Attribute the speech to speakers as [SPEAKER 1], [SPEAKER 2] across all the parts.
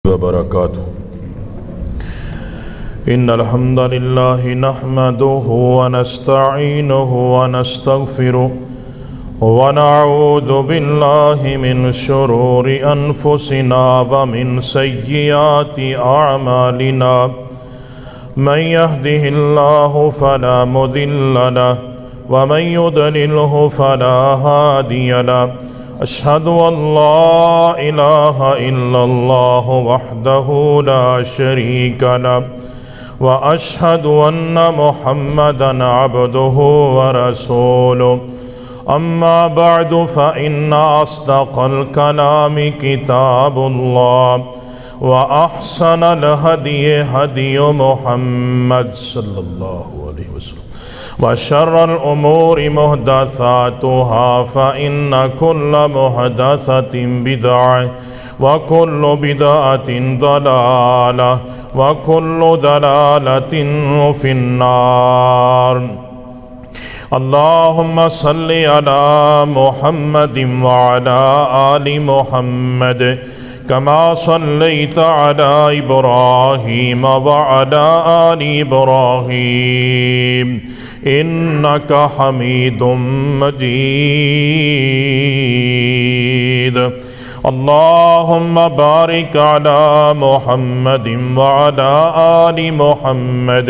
[SPEAKER 1] वबरकातुहू। इन्नल हम्दलिल्लाहि नहमदुहु व नस्तईनुहु व नस्तगफिरुहु व नऊज़ु बिल्लाहि मिन शुरूरि अनफुसिना व मिन सय्यिआति अअमालिना। मन यहदिहिल्लाहु फला मुदिल्ल लहु व मन युद्लिल्हु फला हादिय लहु। अशहदु अल्ला इलाहा इल्लल्लाहु वहदहु ला शरीका लहु व अशहदु अन्ना मुहम्मदन अब्दुहु व रसूलुहु। अम्मा बअदु फ़इन्ना अस्दक़ल कलामि किताबुल्लाह व अहसनल हदयि हदयु मुहम्मद सल्लल्लाहु अलैहि वसल्लम व शर्रल उमूरि मुहदसातुहा फ़इन्न कुल्ल मुहदसतिन बिदअह व कुल्लु बिदअतिन दलालह व कुल्लु दलालतिन फ़िन्नार। अल्लाहुम्मा सल्लि अला मुहम्मदिन व अला आलि मुहम्मद कमा सल्लैता अला इब्राहीम व अला आलि इब्राहीम इन्नका हमीदुम मजीद। अल्लाहुम्मा बारिक अला मुहम्मदिन व अला आलि मुहम्मद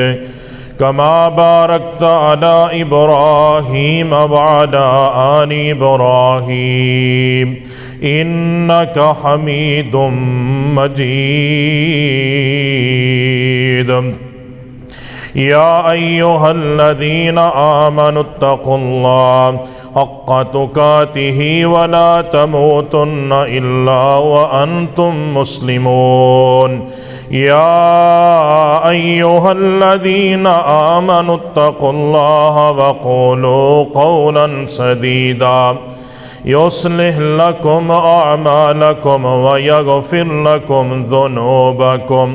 [SPEAKER 1] कमा बारकता अला इब्राहीम व अला आलि इब्राहीम इन्नका हमीदुम मजीद। या अय्युहल्लज़ीना आमनुत्तक़ुल्लाह हक़्क़ तुक़ातिही वला तमूतुन्न इल्ला व अंतुम मुस्लिमून। या अय्युहल्लज़ीना आमनुत्तक़ुल्लाह वक़ूलू क़ौलन सदीदा युस्लिह लकुम अअमालकुम व यग़फ़िर लकुम ज़ुनूबकुम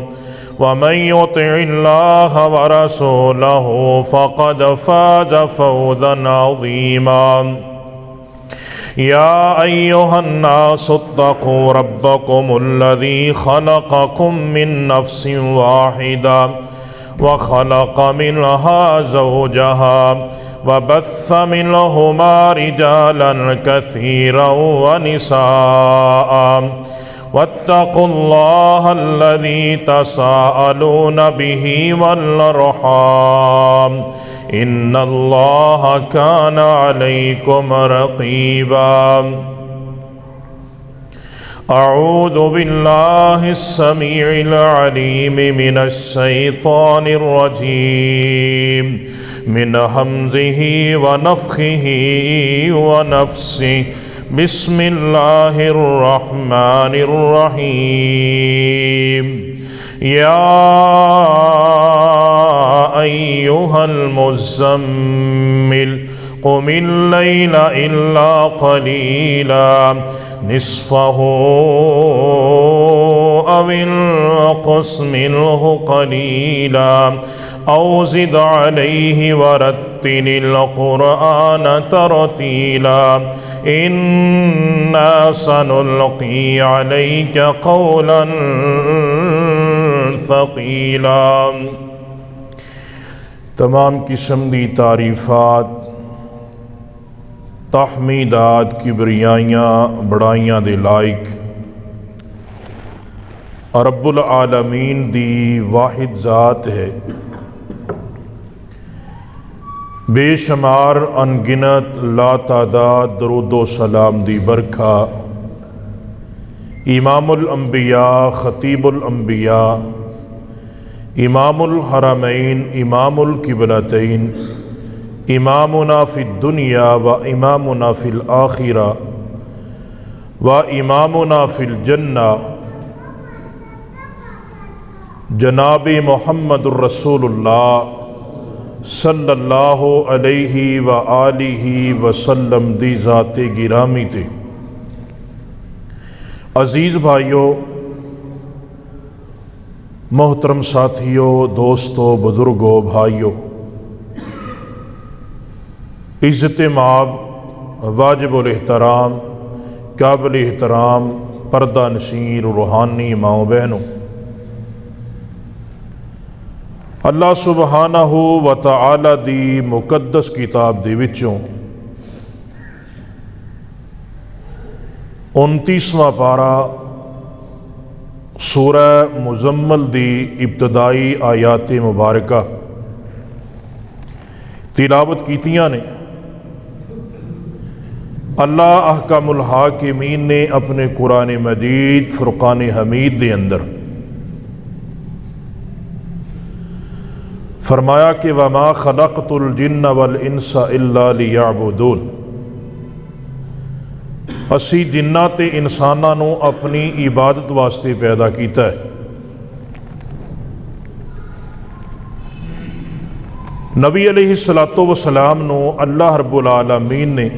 [SPEAKER 1] व मन युतिइल्लाह व रसूलहु फ़क़द फ़ाज़ फ़ौज़न अज़ीमा। या अय्युहन्नासु इत्तक़ू रब्बकुमुल्लज़ी ख़लक़कुम मिन नफ़्सिन वाहिदा व ख़लक़ मिनहा ज़ौजहा व बस्स मिनहुमा रिजालन कसीरन व निसाअ वत्तक़ुल्लाह अल्लज़ी तसाअलून बिही वल अर्हाम इन्नल्लाह कान अलैकुम रक़ीबा। अऊज़ु बिल्लाहिस समीइल अलीम मिनश शैतानिर रजीम मिन हम्ज़िही व नफ़्ख़िही व नफ़्सिही। बिस्मिल्लाहिर रहमानिर रहीम। या अय्युहल मुज़्ज़म्मिल क़ुमिल लैला इल्ला क़लीला निस्फ़हु अविल क़ुस मिन्हु क़लीला औ ज़िद अलैहि वरत्तिलिल क़ुरआन तरतीला। इन्ना सनुल्क़ी अलैका क़ौलन सक़ीला। तमाम किस्म दी तारीफ़ात तहमीदात किबरियाइयाँ बड़ाइयाँ दे लायक रब्बुल आलमीन दी वाहिद ज़ात है। बेशुमार अनगिनत लातादाद दरूदो सलाम दी बरखा इमामुल अंबिया ख़तीबुल अंबिया इमामुल हरमैन इमामुल किबलतैन इमामुना फ़िद दुनिया व इमामुना फ़िल आखिरा व इमामुना फ़िल जन्ना जनाबी मुहम्मदुर रसूलुल्लाह सल्लल्लाहु अलैहि व आलिहि वसल्लम दी ज़ाते गिरामी ते। अज़ीज़ भाइयों, मोहतरम साथियों, दोस्तों, बुज़ुर्गों, भाइयों, इज़्ज़त माब वाजिबुल एहतराम काबिल एहतराम पर्दा नशीर रूहानी माओ बहनों, अल्लाह सुबहानहू व तआला दी मुकद्दस किताब दे विचों 29वां पारा सूरह मुज़म्मल दी इब्तदाई आयात मुबारका तिलावत कीतियां ने। अल्लाह अहकामुल हाकिमीन ने अपने कुरान मजीद फुरकान हमीद के अंदर फरमाया कि वमा खलक़तुल जिन्न वल इंसा इल्ला लियअबुदून, असी जिन्ना ते इंसानां नूं अपनी इबादत वास्ते पैदा किया है। नबी अलैहिस्सलातु वस्सलाम नूं अल्लाह रब्बुल आलमीन ने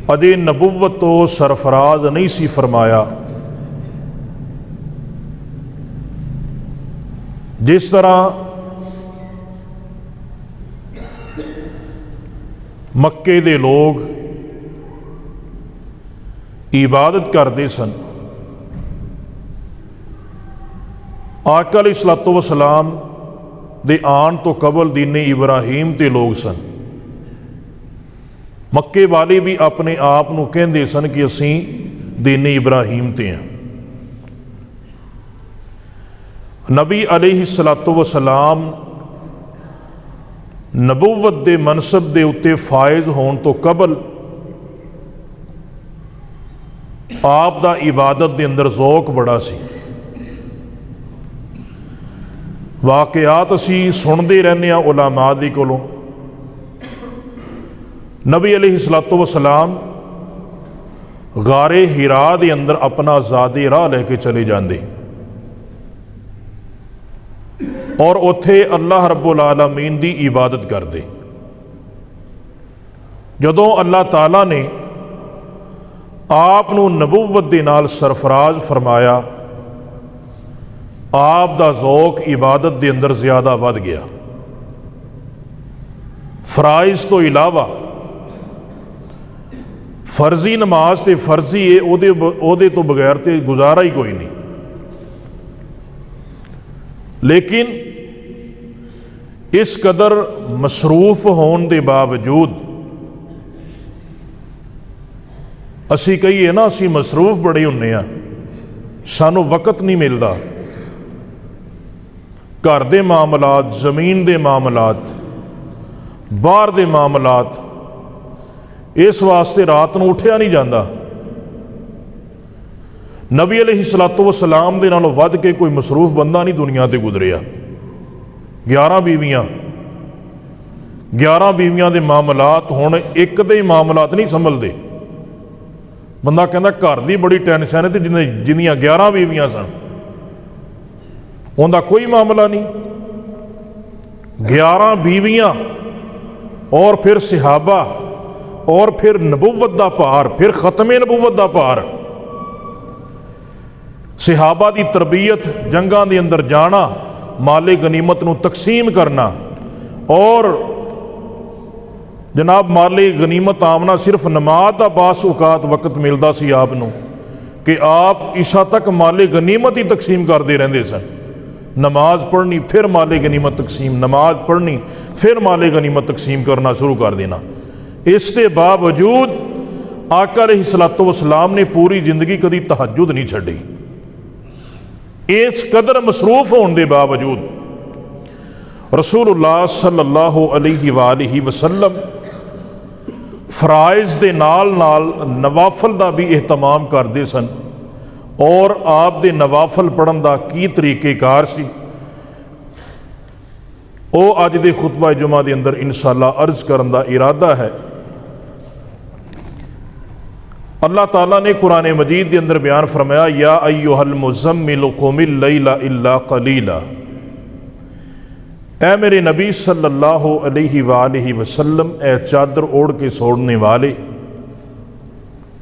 [SPEAKER 1] अदे नबुव्वत तो सरफराज नहीं सी फरमाया। जिस तरह मक्के दे लोग इबादत करते सन, आका अलैहिस्सलातु वस्सलाम दे आन तो कबल दीने इब्राहीम ते लोग सन। मक्के वाले भी अपने आप नूं कहंदे सन कि असीं दीने इब्राहीम ते हैं। नबी अलैहिस्सलातु वस्सलाम नबुव्वत दे मनसब दे उत्ते फायज होने तो कबल आप दा इबादत दे अंदर ज़ौक बड़ा सी। वाक़यात असी सुनते रहने उलमा दी कोलों। नबी अलैहिस्सलातु वस्सलाम गारे हिरा दे अंदर अपना ज़ादी राह लैके चले जाते और उत्थे अल्लाह रब्बुल आलमीन दी इबादत करते। जदों अल्लाह ताला ने आप नूं नबुव्वत दे नाल सरफराज फरमाया, आप दा ज़ौक इबादत दे अंदर ज़्यादा वध गया। फराइज़ तो इलावा फर्जी नमाज तो फर्जी है, ओदे तो बगैर तो गुजारा ही कोई नहीं। लेकिन इस कदर मसरूफ होने के बावजूद असी कहीए ना, असी मसरूफ बड़े हुन्ने आ, सानू वक़्त नहीं मिलता। घर दे मामलात, ज़मीन दे मामलात, बाहर दे मामलात, इस वास्ते रात को उठिया नहीं जाता। नबी अलैहिस्सलातु वस्सलाम दे नालों वध के कोई मसरूफ बंदा नहीं दुनिया ते गुजरिया। 11 बीवियां दे मामलात हुण एक दे ही मामलात नहीं संभलते। बंदा कहता घर की बड़ी टेंशन है, तो जिन्नियां 11 बीवियां सन उनका कोई मामला नहीं। 11 बीवियां और फिर सिहाबा और फिर नबुव्वत दा भार, फिर खत्मे नबुव्वत दा भार, सिहाबा की तरबियत, जंगां दे अंदर जाना, माले गनीमत नूं तकसीम करना और जनाब माले गनीमत आमना सिर्फ नमाज का बास औकात वक्त मिलता सी आप नूं कि आप इशा तक माले गनीमत ही तकसीम करते रहंदे सन। नमाज पढ़नी फिर माले गनीमत तकसीम, नमाज पढ़नी फिर माले गनीमत तकसीम करना शुरू कर देना। इसके बावजूद आका अलैहिस्सलातु वस्सलाम ने पूरी जिंदगी कभी तहज्जुद नहीं छड़ी। इस कदर मसरूफ होने के बावजूद रसूलुल्लाह सल्लल्लाहु अलैहि वसल्लम फराइज़ दे नाल नाल नवाफल का भी एहतमाम करते सन और आप दे नवाफल पढ़न का की तरीक़ेकार सी, वो अज दे खुतबा जुमा के अंदर इंशाअल्लाह अर्ज करन दा इरादा है। अल्लाह ताला ने कुरान मजीद के अंदर बयान फरमाया, या अय्युहल मुज़म्मिल क़ुमिल लैला इल्ला क़लीला, ऐ मेरे नबी सल्लल्लाहु अलैहि वसल्लम, ऐ चादर ओढ़ के सोड़ने वाले,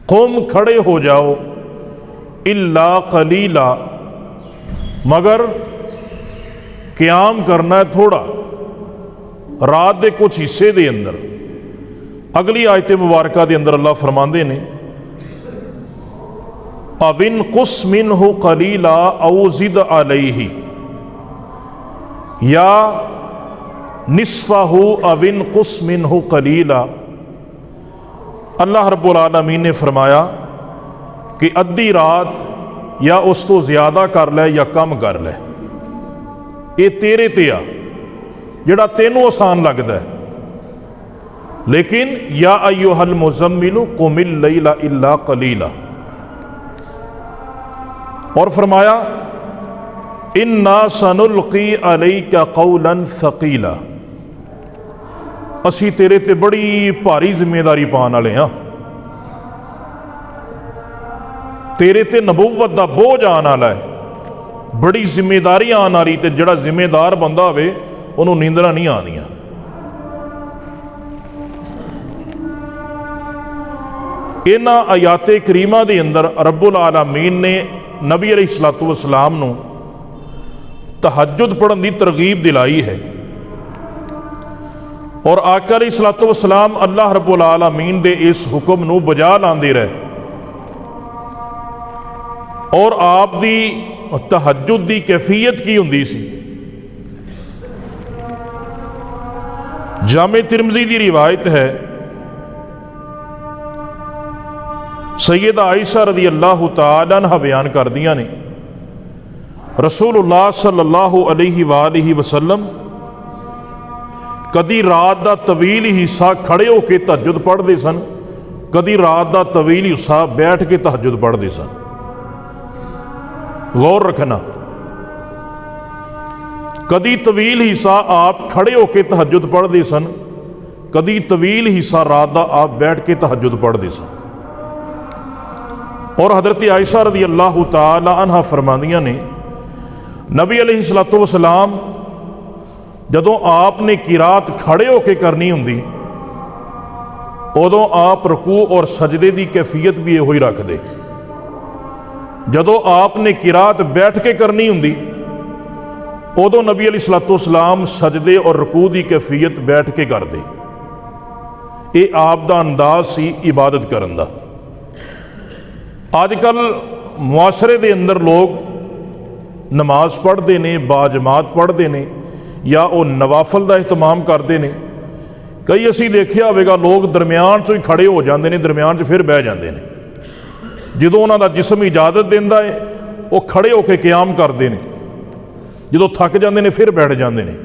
[SPEAKER 1] कुम खड़े हो जाओ, इल्ला क़लीला, मगर क़याम करना है थोड़ा, रात के कुछ हिस्से के अंदर। अगली आयत मुबारका के अंदर अल्लाह फरमाते ने, अविन कुस मिन्हु कलीला औ ज़िद अलैहि या निस्फ़हु अविन कुस मिन्हु कलीला। अल्लाह रब्बुल आलमीन ने फरमाया कि अद्धी रात या उस तो ज़्यादा कर लै या कम कर लै, ये तेरे ते आ जिहड़ा तेनों आसान लगता है। लेकिन या अय्युहल मुज़म्मिलु कुमिल लैला इल्ला कलीला। और फरमाया इन्ना सनुल्की अलैका कौलन सकीला, असी तेरे ते बड़ी भारी जिम्मेदारी पाने वाले हाँ, तेरे ते नबूवत दा बोझ आने वाला है, बड़ी जिम्मेदारी आने वाली। ते जिहड़ा जिम्मेदार बंदा होवे उन्होंने नींदरा नहीं आनियां। इन्हां आयाते करीमा दे अंदर रब्बुल आलमीन ने नबी अलैहिस्सलातु वस्सलाम नूं तहज्जुद पढ़न की तरगीब दिलाई है। और आका अलैहिस्सलातु वस्सलाम अल्लाह रब्बुल आलमीन दे इस हुक्म नूं बजा लांदे रहे। और आप दी तहज्जुद की कैफियत की हुंदी सी। जामे तिरमिज़ी की रिवायत है, सैयदा आयशा रज़ी अल्लाह तआला अन्हा बयान कर दियां ने, रसूलुल्लाह सल्लल्लाहु अलैहि वसल्लम कदी रात का तवील हिस्सा खड़े होकर तहज्जुद पढ़ते सन, कदी रात का तवील हिस्सा बैठ के तहज्जुद पढ़ते सन। गौर रखना, कदी तवील हिस्सा आप खड़े होकर तहज्जुद पढ़ते सन, कदी तवील हिस्सा रात का आप बैठ के तहज्जुद पढ़ते सन। और हज़रत आयशा रज़ी अल्लाह तआला अन्हा फरमादियां ने, नबी अलैहिस्सलातु वस्सलाम जदों आपने किरात खड़े होकर करनी हुंदी, उदों आप रुकू और सजदे की कैफियत भी इहो ही रखते। जदों आपने किरात बैठ के करनी हुंदी, उदों नबी अलैहिस्सलातु वस्सलाम सजदे और रुकू की कैफियत बैठ के करते। ये आप दा अंदाज सी इबादत करन दा। अजकल मुआशरे दे अंदर लोग नमाज पढ़ते ने, बाजमात पढ़ते ने, या वो नवाफल का एहतमाम करते हैं। कई असी देखा होगा लोग दरम्यान चो ही खड़े हो जाते हैं, दरम्यान च फिर बह जाते हैं। जो उन्होंने जिस्म इजाजत देता है वो खड़े होकर क्याम करते हैं, जो थक जाते हैं फिर बैठ जाते हैं।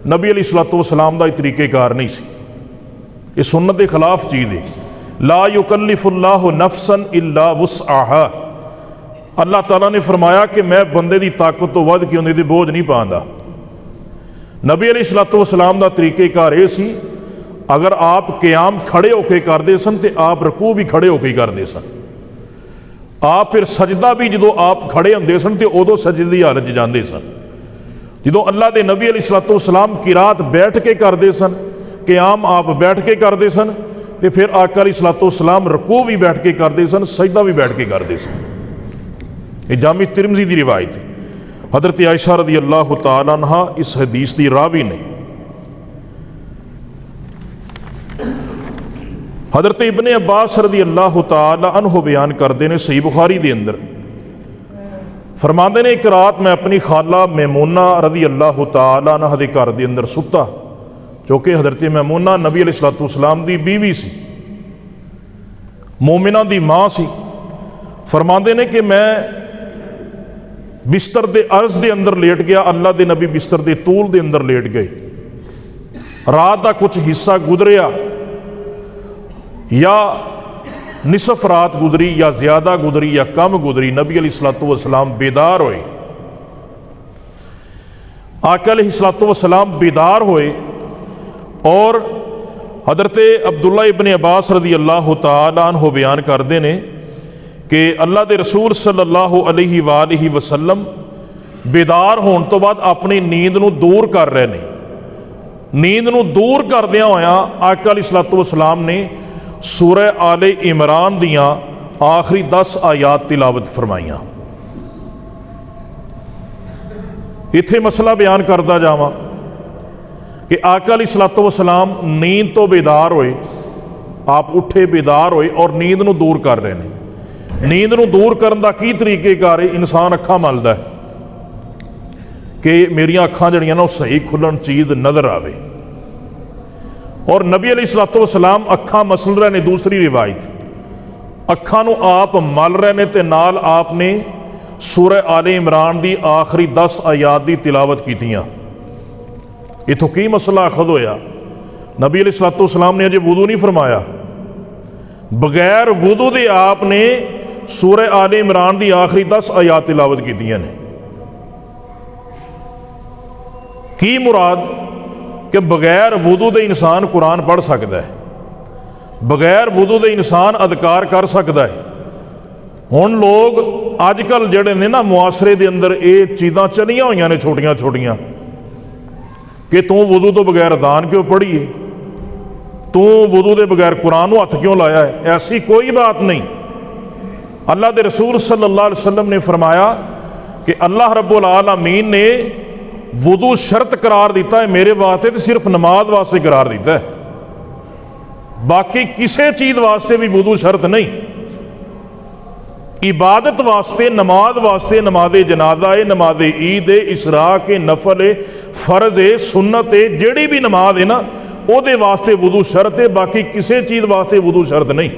[SPEAKER 1] नबी अलैहिस्सलातु वस्सलाम का तरीक़ेकार नहीं सी, ये सुन्नत के खिलाफ चीज़ है। ला युकल्लिफुल्लाहु नफ्सन इल्ला वुस्अहा। अल्लाह ताला ने फरमाया कि मैं बंदे की ताकत तो वध के उन्हें बोझ नहीं पाता। नबी अलैहिस्सलातु वस्सलाम का तरीक़ेकार ये सी, अगर आप क़याम खड़े होकर करते सन तो आप रकू भी खड़े होकर ही करते सन। आप फिर सजदा भी जो आप खड़े होंदे सन तो उदों सजदे की हालत जाते सन। जो अल्लाह के नबी अलैहिस्सलातु वस्सलाम किरात बैठ के करते सन, क़याम आप बैठ के करते सन, तो फिर आका अलैहिस्सलातु वस्सलाम रकू भी बैठ के करते सन, सजदा भी बैठ के करते सन। ये जामी तिरमिज़ी की रिवायत है। हज़रत आयशा रज़ी अल्लाह तआला अन्हा इस हदीस की रावी ने। हज़रत इब्ने अब्बास रज़ी अल्लाह तआला अन्हु बयान करते हैं सही बुखारी के अंदर, फरमाते ने एक रात मैं अपनी खाला मैमूना रज़ी अल्लाह तआला अन्हा के घर के अंदर सुता, चूँकि हज़रत मैमूना नबी अलैहिस्सलातु वस्सलाम की बीवी सी, मोमिना की माँ सी। फरमाते ने कि मैं बिस्तर के अर्ज के अंदर लेट गया, अल्लाह के नबी बिस्तर के तूल के अंदर लेट गए। रात का कुछ हिस्सा गुजरिया, या निसफ रात गुजरी, या ज़्यादा गुजरी, या कम गुजरी, नबी अलैहिस्सलातु वस्सलाम बेदार होए। आका अलैहिस्सलातु वस्सलाम बेदार होए और हज़रत अब्दुल्ला इब्ने अब्बास रज़ी अल्लाह तआला अन्हु बयान करते हैं कि अल्लाह के रसूल सल्लल्लाहु अलैहि वसल्लम बेदार होने तो बाद अपनी नींद नूं दूर कर रहे हैं। नींद नूं दूर करदियां होया आका अलैहिस्सलातु वस्सलाम ने सूरह आले इमरान दियां आखिरी 10 आयात तिलावत फरमाइयां। इत्थे मसला बयान करता जावां कि आका अलैहिस्सलातु वस्सलाम नींद तो बेदार होए, आप उठे बेदार होए और नींद नूं दूर कर रहे हैं। नींद नूं दूर करन दा की तरीकेकार है? इंसान अखां मलदा है कि मेरियां अखां जड़ियां ना वो सही खुलन, चीज़ नज़र आवे। और नबी अलैहिस्सलातु वस्सलाम अखां मसल रहे ने। दूसरी रिवायत, अखां नूं आप मल रहे ने ते नाल आपने सूरह आले इमरान दी आखिरी 10 आयात दी तिलावत कीतियां। इत्थों की मसला अखद होया? नबी अलैहिस्सलातु वस्सलाम ने अजे वुदू नहीं फरमाया, बगैर वुदू दे आपने सूरह आले इमरान दी आखिरी 10 आयात तिलावत कीतियां ने। की मुराद कि बगैर वुदू दे इंसान कुरान पढ़ सकता है, बगैर वुदू दे इंसान अदकार कर सकता है। हुण लोग अजकल जिहड़े ने ना मुआसरे दे अंदर ये चीज़ां चलियां होईयां ने छोटियां छोटियां कि तू वुदू तो बगैर अदान क्यों पढ़ीए, तू वुदू के बगैर कुरान को हथ क्यों लाया है। ऐसी कोई बात नहीं। अल्लाह के रसूल सल्लल्लाहु अलैहि वसल्लम ने फरमाया कि अल्लाह रब्बुल आलमीन ने वुदू शर्त करार दिता है मेरे वास्ते, तो सिर्फ नमाज वास्ते करार दिता है, बाकी किसी चीज़ वास्ते भी वुदू शर्त नहीं। इबादत वास्ते, नमाज वास्ते, नमाज जनाजा है, नमाज ईद है, इसराक है, नफल है, फर्ज है, सुन्नत है, जिहड़ी भी नमाज है ना ਉਹਦੇ वास्ते वुदू शर्त है, बाकी किसी चीज़ वास्ते वुदू शर्त नहीं।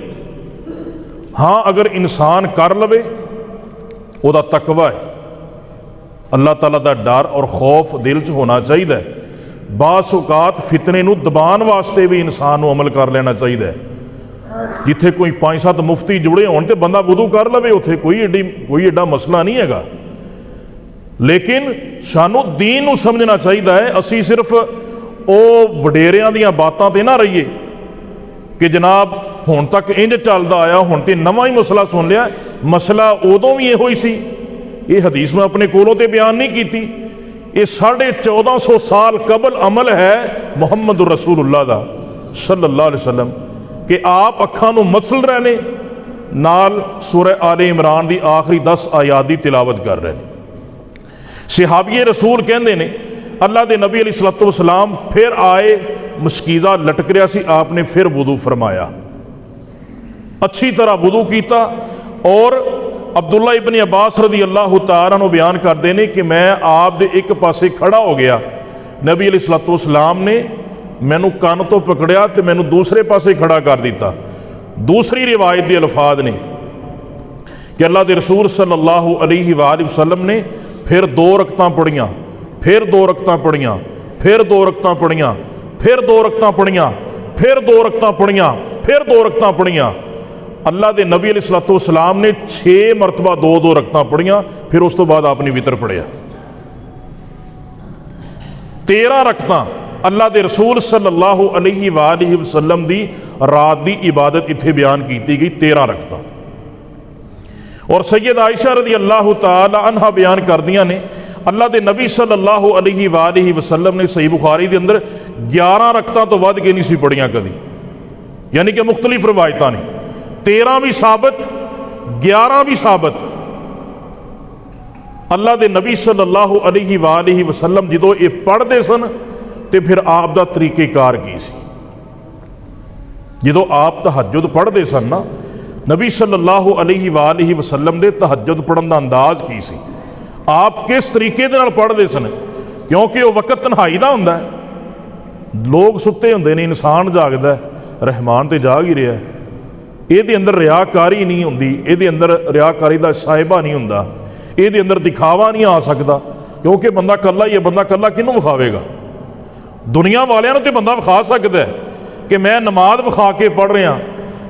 [SPEAKER 1] हाँ, अगर इंसान कर लवे, ਉਹਦਾ तकवा है, अल्लाह ताला का डर और खौफ दिल च होना चाहिए। बास औकात फितने नूं दबाण वास्ते भी इंसान नूं अमल कर लेना चाहिए। जिथे कोई 5-7 मुफ्ती जुड़े होण ते बंदा वुदू कर लवे, उत्थे कोई एडा मसला नहीं हैगा। लेकिन सानू दीन नूं समझना चाहिए है। असी सिर्फ वो वडेरियां दियां बातां ते ना रहीए कि जनाब हुण तक इंज चलदा आया, हुण ते नवां ही मसला सुन लिया। मसला उदों भी इहो ही सी। ये हदीस मैं अपने कोलों ते बयान नहीं की, ये 1450 साल कबल अमल है मुहम्मद रसूलुल्लाह दा सल्लल्लाहु अलैहि वसल्लम कि आप अखां नूं मसल रहे ने, नाल सूरह आले इमरान दी आखिरी 10 आयात दी तिलावत कर रहे हैं। सहाबी रसूल कहंदे ने अल्लाह के नबी अलैहिस्सलातु वस्सलाम फिर आए, मशकीज़ा लटक रहा सी, आपने फिर वुदू फरमाया, अच्छी तरह वुदू किया। और अब्दुल्ला इब्न अब्बास रज़ी अल्लाह तआला अन्हु बयान करते हैं कि मैं आप दे एक पासे खड़ा हो गया, नबी अलैहिस्सलातु वस्सलाम ने मैनू कन तो पकड़िया तो मैनू दूसरे पासे खड़ा कर दिता। दूसरी रिवायत के अल्फाज ने कि अल्लाह के रसूल सल्लल्लाहु अलैहि वसल्लम ने फिर 2 रकतां पढ़ियाँ, फिर 2 रकतां पढ़ियाँ, फिर 2 रकतां पढ़ियाँ, फिर 2 रकतां पढ़ियाँ, फिर 2 रकतां पढ़ियाँ, फिर 2 रकतां पढ़ियाँ। अल्लाह के नबी अलैहिस्सलातु वस्सलाम ने 6 मरतबा 2-2 रकतां पढ़ियाँ। फिर उस तो बाद आपने वितर पढ़िया। 13 रकतां अल्लाह के रसूल सल्लल्लाहु अलैहि वसल्लम दी रात की इबादत इत्थे बयान की गई, 13 रकतां। और सैयद आयशा रज़ी अल्लाह तआला अन्हा बयान करदियां ने अल्लाह के नबी सल्लल्लाहु अलैहि वसल्लम ने सही बुखारी के अंदर 11 रकतां तो वध के नहीं सी पढ़ियां कभी, यानी कि मुख्तलिफ रवायतां ने 13 भी साबित, 11 भी साबित। अल्लाह के नबी सल्लल्लाहु अलैहि वसल्लम जो ये पढ़ते सन तो फिर आप दा तरीकेकार की सी। जो आप तहज्जुद पढ़ते सन ना, नबी सल्लल्लाहु अलैहि वसल्लम दे तहज्जुद पढ़न दा अंदाज की सी, आप किस तरीके दे नाल पढ़ते सन, क्योंकि वह वक़्त तन्हाई दा हुंदा है, लोग सुत्ते हुंदे ने, इंसान जागदा है, रहमान तो जाग ही रहा है। ये अंदर रियाकारी नहीं होंदी, ये अंदर रियाकारी का साहिबा नहीं हुंदा, ये अंदर दिखावा नहीं आ सकता, क्योंकि बंदा कल्ला ही है। बंदा कल्ला किनू विखावेगा? दुनिया वालियां नूं ते बंदा विखा सकता है कि मैं नमाज विखा के पढ़ रहा,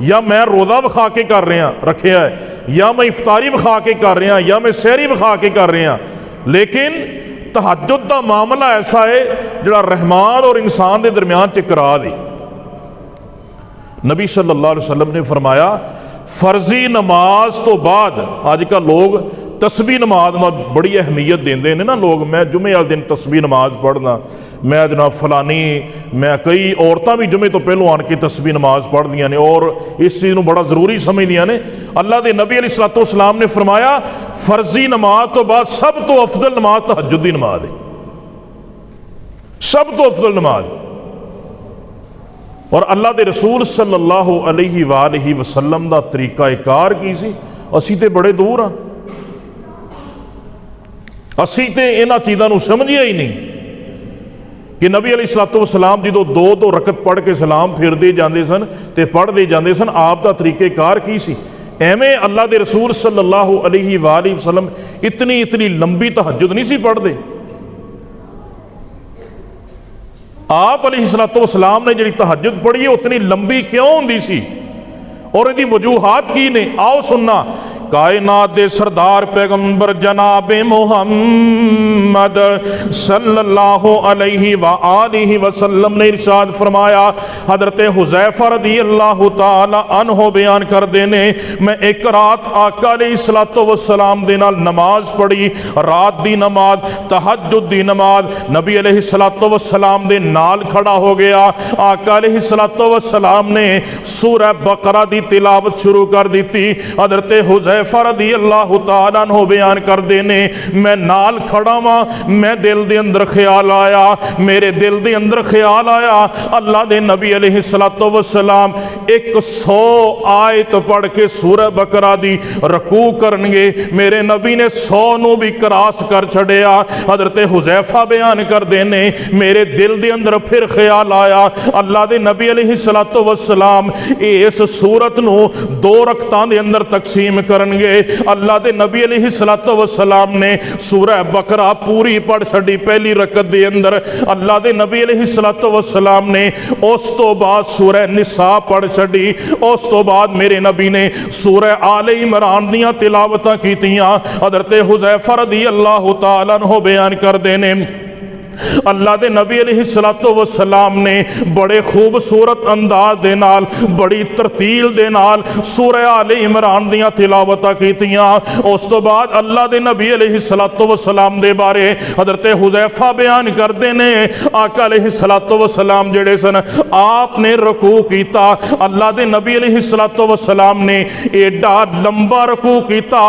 [SPEAKER 1] या मैं रोज़ा विखा के कर रहा रखिया है, या मैं इफ्तारी विखा के कर रहा, या मैं सहरी विखा के कर रहा। लेकिन तहज्जुद का मामला ऐसा है जिहड़ा रहमान और इंसान के दरम्यान च करार है। नबी सल्लल्लाहु अलैहि वसल्लम ने फरमाया फर्जी नमाज तो बाद अजकल लोग तस्बीह नमाज में बड़ी अहमियत देंदे ने ना लोग। मैं जुमे वाले दिन तस्बीह नमाज पढ़ना, मैं जनाब फलानी, मैं कई औरतां भी जुमे तो पहलों आन के तस्बीह नमाज पढ़दियां ने और इस चीज़ को बड़ा ज़रूरी समझदियां ने। अल्लाह के नबी अलैहिस्सलातु वस्सलाम ने फरमाया फर्जी नमाज तो बाद सब तो अफजल नमाज तहज्जुद दी नमाज है, सब तो अफजल नमाज। और अल्लाह के रसूल सल्लल्लाहु अलैहि वसल्लम का तरीकाकार की सी। असी तो बड़े दूर हाँ, असी तो इन्हां चीज़ों को समझिया ही नहीं कि नबी अलैहिस्सलातु वस्सलाम जो दो रकत पढ़ के सलाम फेरते जाते सन तो पढ़ते जाते सन, आप का तरीक़ेकार की सी। एवें अल्लाह के रसूल सल्लल्लाहु अलैहि वसल्लम इतनी लंबी तहज्जुद नहीं सी पढ़ते। आप अलैहिस्सलातु वस्सलाम ने जिहड़ी तहज्जुद पढ़ी है उतनी लंबी क्यों होंदी सी और इहदी वजूहात की ने, आओ सुनना। कायनात दे सरदार पैगंबर जनाबे मुहम्मद सल्लल्लाहु अलैहि वसल्लम ने इरशाद फरमाया, हजरत हुज़ैफा रज़ियल्लाहु ताला अन्हु बयान करते ने, मैं एक रात आका अलैहिस्सलातु वस्सलाम दे नाल नमाज पढ़ी, रात दी नमाज, तहज्जुद दी नमाज। नबी अलैहिस्सलातु वस्सलाम दे नाल खड़ा हो गया। आका अलैहिस्सलातु वस्सलाम ने सूरह बकरा दी तिलावत शुरू कर दी। हजरत हुज़ैफा रज़ियल्लाहु ताला अन्हु बयान करते ने, मैं नाल खड़ा वां, मैं दिल दे अंदर ख्याल आया, मेरे दिल दे अंदर ख्याल आया अल्लाह दे नबी अलैहिस्सलातु वस्सलाम 100 आयत पढ़ के सूरह बकरा दी रकू करनगे। मेरे नबी ने 100 नू भी क्रॉस कर छड़िया। हजरत हुज़ैफा बयान करते ने, मेरे दिल दे अंदर फिर ख्याल आया अल्लाह दे नबी अलैहिस्सलातु वस्सलाम इस सूरत नू 2 रकतां दे अंदर तकसीम करनगे। अल्लाह दे नबी अलैहिस्सलातु वस्सलाम ने सूरह बकरा पूरी पढ़ छड़ी पहली रकत दे अंदर। अल्लाह दे नबी अलैहिस्सलातु वस्सलाम ने उस तो बाद सूरह निसा पढ़ छड़ी। उस तो बाद मेरे नबी ने सूरह आले इमरान दियां तिलावतां कीतियां। हज़रत हुज़ैफा रज़ियल्लाहु ताला अन्हु बयान करदे ने, अल्लाह दे नबी अलैहिस्सलातु वस्सलाम ने बड़े खूबसूरत अंदाज दे नाल, बड़ी तरतील दे नाल सूरह आले इमरान दियां तिलावतां कीतियां। उस तो बाद अल्लाह दे नबी अलैहिस्सलातु वस्सलाम दे बारे हज़रत हुज़ैफा बयान करते ने, आका अलैहिस्सलातु वस्सलाम जेड़े सन आपने रकू कीता। अल्लाह दे नबी अलैहिस्सलातु वस्सलाम ने एडा लंबा रकू कीता,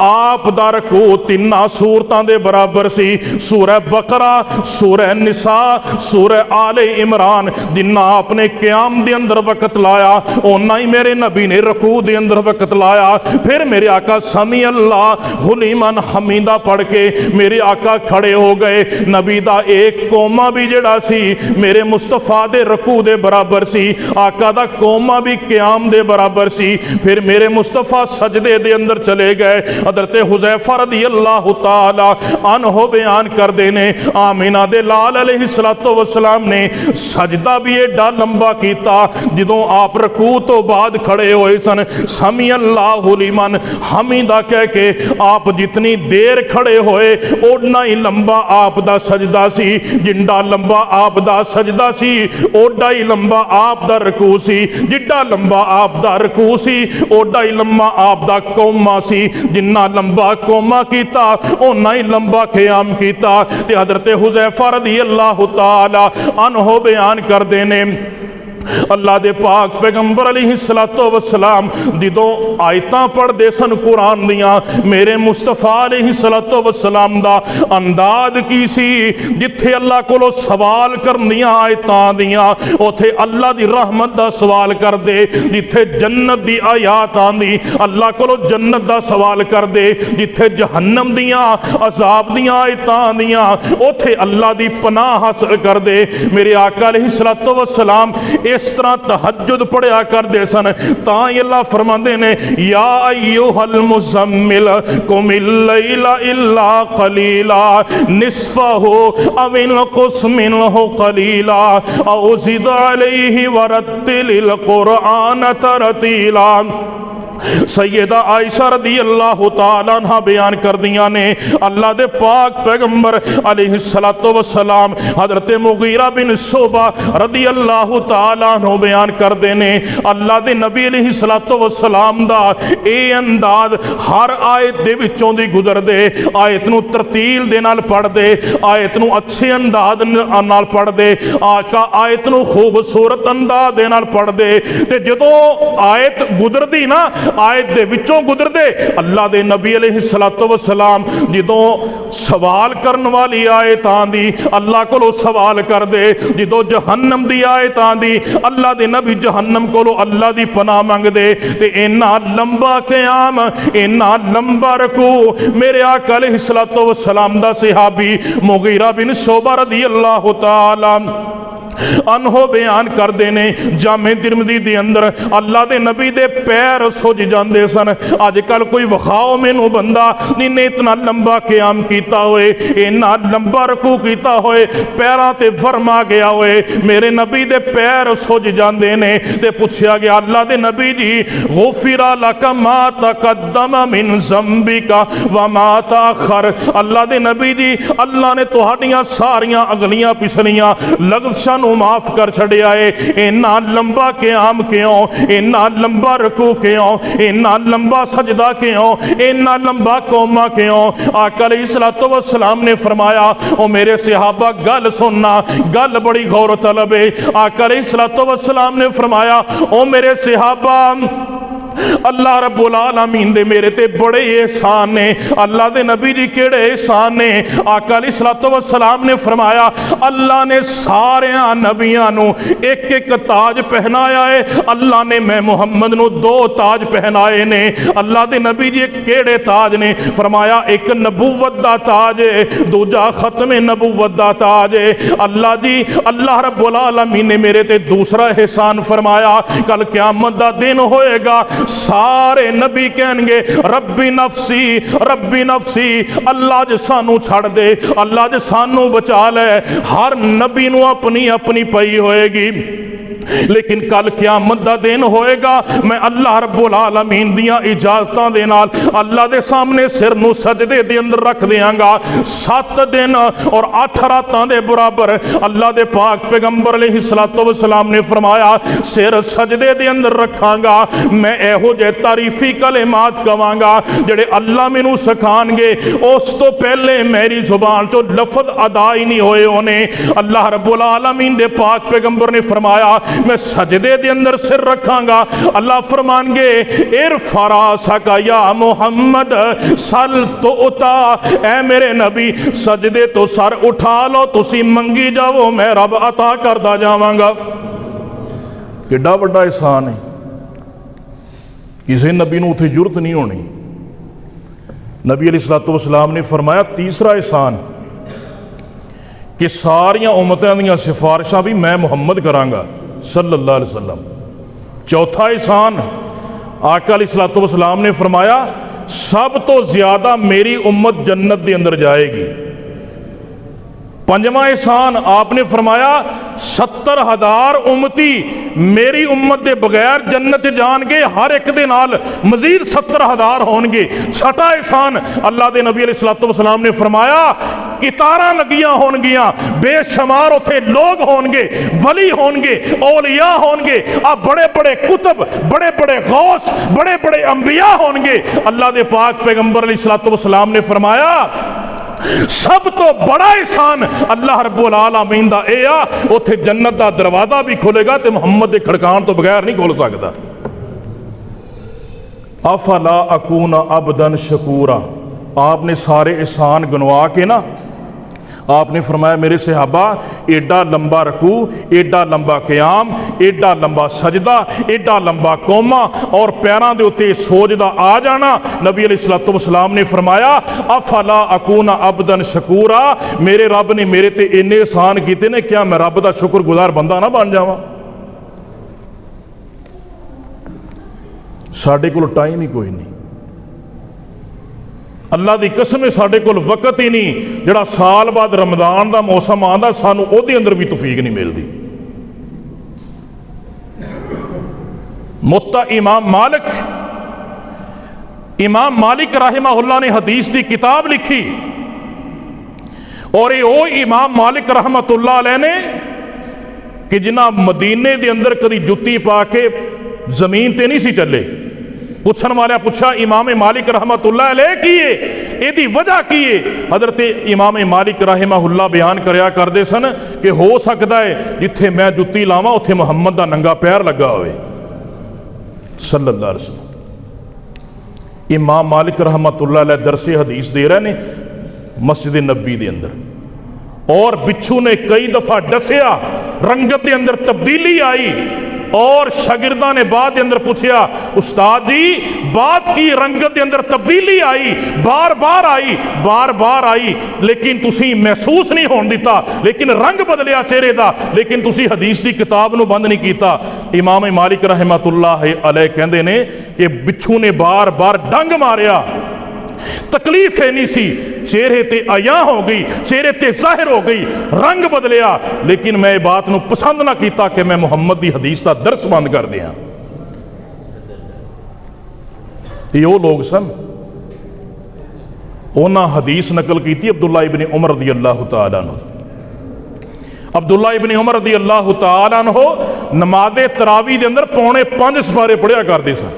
[SPEAKER 1] आप दा रकू 3 सूरतां दे बराबर सी। सूरह बकरा, सूरह निसा, सूरह आले इमरान जिन्ना आपने क्याम दे अंदर वक्त लाया उन्ना ही मेरे नबी ने रकू दे अंदर वक्त लाया। फिर मेरे आका समी अल्लाह लिमन हमीदा पढ़ के मेरे आका खड़े हो गए। नबी दा एक कोमा भी जड़ा सी मेरे मुस्तफा दे रकू दे बराबर सी, आका दा कोमा भी क्याम दे बराबर सी। फिर मेरे मुस्तफा सजदे दे अंदर चले गए। हज़रत हुज़ैफा रज़ियल्लाहु ताला अन्हु बयान करदे ने, आमिना दे लाल अलैहिस्सलातु वस्सलाम ने सजदा भी एडा लंबा कीता। जदों आप रकू तो बाद खड़े होए सन, समी अल्लाहु लिमन हमीदा कह के आप जितनी देर खड़े होए ओडना ही लंबा आप दा सजदा सी। जिंडा लंबा आप दा सजदा सी ओडा ही लंबा आप दा रकू सी। जिड्डा लंबा आप दा रकू सी ओडा ही लंबा आप दा कौमा सी। जिन्ना लंबा कौमा कीता ओना ही लंबा क़याम कीता। ते हज़रत हुज़ैफा रज़ियल्लाहु ताला अन्हु बयान करदे ने, अल्लाह दे पाक पैगंबर अलैहिस्सलातु वस्सलाम जदों आयतां पढ़दे सन कुरान दियां, मेरे मुस्तफा अलैहिस्सलातु वस्सलाम दा अंदाज की सी, जिथे अल्लाह कोलों सवाल करनियां आयतां दियां उथे अल्लाह दी रहमत दा सवाल करदे। जिथे जन्नत दी आयात आंदी अल्लाह कोलों जन्नत दा सवाल करदे। जिथे जहन्नम दियां अजाब दियां आयतां आंदियां उथे अल्लाह दी पनाह हासिल करदे। मेरे आका अलैहिस्सलातु वस्सलाम इस तरह तहज्जुद पढ़िया करते सन। तां अल्लाह फरमाते ने, या अय्युहल मुज़म्मिल कुमिल लैला इल्ला कलीला निस्फहु अव इनकुस मिनहु कलीला औ ज़िद अलैहि वरत्तिलिल कुरआन तरतीला। सैयदा आयशा रज़ियल्लाहु ताला अन्हा बयान कर दिया ने, अल्लाह दे पाक पैगंबर अलैहिस्सलातु वस्सलाम हज़रत मुगीरा बिन शुबा रज़ियल्लाहु ताला अन्हु बयान करते ने, अल्लाह दे नबी अलैहिस्सलातु वस्सलाम दा ए अंदाज हर आयत दे विचों दी गुजरदे। आयत नूं तरतील दे नाल पढ़दे, आयत नूं अच्छे अंदाज नाल पढ़दे, आका आयत नूं खूबसूरत अंदाज दे नाल पढ़दे। ते जदों आयत गुजरदी ना आयत दे विचों गुजरदे अल्लाह दे नबी अलैहिस्सलातु वस्सलाम जदों सवाल करन वाली आयत आंदी अल्लाह कोलों सवाल कर दे, जदों जहन्नम दी आयत आंदी अल्लाह दे नबी जहन्नम कोलों अल्लाह दी पनाह मंगदे। ते इन्ना लंबा क़याम, इन्ना लंबा रकू मेरे आका अलैहिस्सलातु वस्सलाम दा सहाबी मुगीरा बिन शोबा रज़ियल्लाहु तआला अनहो बयान करते ने जामे तिरमिज़ी दे अंदर अल्लाह दे नबी दे पैर सुज जाते सन। अजकल कोई विखाओ मैनू बंदा जिन्हें इतना लंबा क्याम किया होए, इन्ना लंबा रकू किया होए, पैरों ते फरमा गया होए, मेरे नबी दे पैर सुज जाते ने। ते पूछा गया अल्लाह दे नबी जी गुफिरा लका मा तकद्दम मिन ज़म्बिका व मा तअखर, अल्लाह दे नबी जी अल्लाह ने तुहाड़ियां सारियां अगलियां पिछलियां लग़ज़शां माफ कर छड़िया है। इन्ना लंबा क्याम क्यों, इन्ना लंबा रकू क्यों, इन्ना लंबा सजदा क्यों, इन्ना लंबा कोमा क्यों। आका अलैहिस्सलातु वस्सलाम ने फरमाया ओ मेरे सहाबा गल सुनना, गल बड़ी गौर तलब है। आका अलैहिस्सलातु वस्सलाम ने फरमाया ओ मेरे सहाबा अल्लाह रब्बुल आलमीन दे मेरे ते बड़े एहसान ने। अल्लाह दे नबी जी केड़े एहसान ने? आका अलैहिस्सलातु वस्सलाम ने फरमाया अल्लाह ने सारे नबियां नू एक एक ताज पहनाया है, अल्लाह ने मैं मुहम्मद नू 2 ताज पहनाए ने। अल्लाह दे नबी जी केड़े ताज ने? फरमाया एक नबूवत दा ताज है, दूजा खत्मे नबूवत दा ताज है। अल्लाह जी अल्लाह रब्बुल आलमीन ने मेरे ते दूसरा एहसान फरमाया, कल क़यामत दा दिन होएगा सारे नबी कहेंगे रब्बी नफसी रब्बी नफसी, अल्लाह ज सानू छड़ दे, अल्लाह ज सानू बचा ले। हर नबी नू अपनी अपनी पई होएगी, लेकिन कल क़यामत दा दिन होएगा मैं अल्लाह रब्बुल आलमीन दियां इजाजतां दे नाल अल्लाह दे सामने सिर नू सजदे दे अंदर रख देंगा। 7 दिन और 8 रातां दे बराबर अल्लाह दे पाक पैगंबर अलैहिस्सलातु वस्सलाम ने फरमाया सिर सजदे दे अंदर रखांगा। मैं एहो जे तारीफी कलेमात कवांगा जेड़े अल्लाह मैनू सिखाणगे, उस तो पहले मेरी जुबान चो लफज अदा ही नहीं होए होने। अल्लाह रब्बुल आलमीन दे पाक पैगंबर ने फरमाया मैं सजदे दे अंदर सिर रखांगा। अल्लाह फरमानगे इरफा सका या मुहम्मद सल तो उता, ऐ मेरे नबी सजदे तो सर उठा लो, तुसी मंगी जाओ मैं रब अता करदा जावांगा। किड्डा वड्डा एहसान है, किसी नबी नूं उत्थे जुरत नहीं होनी। नबी अलैहिस्सलातु वस्सलाम ने फरमाया तीसरा एहसान कि सारियां उम्मतां दीयां सिफारिशां भी मैं मुहम्मद करांगा सल्लल्लाहु अलैहि वसल्लम। चौथा एहसान आका अलैहिस्सलातु वस्सलाम ने फरमाया सब तो ज्यादा मेरी उम्मत जन्नत के अंदर जाएगी। पंजवां एहसान आपने फरमाया 70,000 उम्मती मेरी उम्मत के बगैर जन्नत जाएंगे, हर एक दे नाल मजीद 70,000 होंगे। छठा एहसान अल्लाह के नबी अलैहिस्सलातु वस्सलाम ने फरमाया कितारां लगियां होणगियां, बेशुमार उथे लोग होंगे, वली होंगे, औलिया होंगे, आ बड़े बड़े कुतुब, बड़े बड़े गौस, बड़े बड़े अंबिया होंगे। अल्लाह के पाक पैगंबर अलैहिस्सलातु वस्सलाम ने फरमाया सब तो बड़ा एहसान अल्लाह रब्बुल आलमीन दा ए आ उथे जन्नत दा दरवाजा भी खुलेगा तो मुहम्मद के खड़काण तो बगैर नहीं खुल सकता। अफला अकूना अबदन शकूरा, आपने सारे एहसान गिनवा के ना आपने फरमाया मेरे सहाबा एडा लंबा रकू, एडा लंबा क़याम, एडा लंबा सजदा, एडा लंबा कोमा और पैरों के उत्ते सोजदा आ जाना। नबी अलैहिस्सलातु वस्सलाम ने फरमाया अफला अकूना अबदन शकूरा, मेरे रब ने मेरे ते इन्ने एहसान किए ने, क्या मैं रब का शुक्रगुजार बंदा ना बन जावां? साडे कोल टाइम ही कोई नहीं, अल्लाह की कसम है साडे कोल वक्त ही नहीं। जिहड़ा साल बाद रमज़ान का मौसम आंदा सानू उहदे अंदर भी तौफीक नहीं मिलती। मुत्ता इमाम मालिक रहमहुल्लाह ने हदीस की किताब लिखी और ये वो इमाम मालिक रहमतुल्लाह अलैह ने कि जिन्हां मदीने के अंदर कभी जुत्ती पा के जमीन ते नहीं सी चले। पूछन वाले पूछा इमाम मालिक रहमतुल्लाह अलैह की है, यदी वजह की है? हजरत इमाम मालिक रहमहुल्लाह बयान करया करते सन कि हो सकता है जिथे मैं जुत्ती लावां उत्थे मुहम्मद का नंगा पैर लगा होवे सल्लल्लाहु अलैहि वसल्लम। इमाम मालिक रहमतुल्लाह अलैह दरसे हदीस दे रहे ने मस्जिद नबी के अंदर, और बिच्छू ने कई दफा डसिया, रंगत के अंदर तब्दीली आई, और शागिर्दा ने बाद के अंदर पूछा उस्ताद जी बात की रंगत के अंदर तब्दीली आई, बार बार आई, लेकिन तुसी महसूस नहीं होने दिता, लेकिन रंग बदलिया चेहरे का, लेकिन तुसी हदीस की किताब को बंद नहीं किया। इमाम मालिक रहमतुल्लाह अलैह कहते ने कि बिच्छू ने बार बार डंग मारिया, तकलीफ है नहीं सी, चेहरे ते अया हो गई, चेहरे ते जाहिर हो गई, रंग बदलिया, लेकिन मैं बात नूं पसंद ना किया कि मैं मुहम्मद की हदीस का दर्स बंद कर दिया। ये वो लोग सन, उन्हें हदीस नकल की अब्दुल्ला इब्न उमर रज़ी अल्लाह तआला अन्हु। अब्दुल्ला इब्न उमर रज़ी अल्लाह तआला अन्हु नमाज़े तरावी के अंदर 4:45 सिपारे पढ़िया करते सन,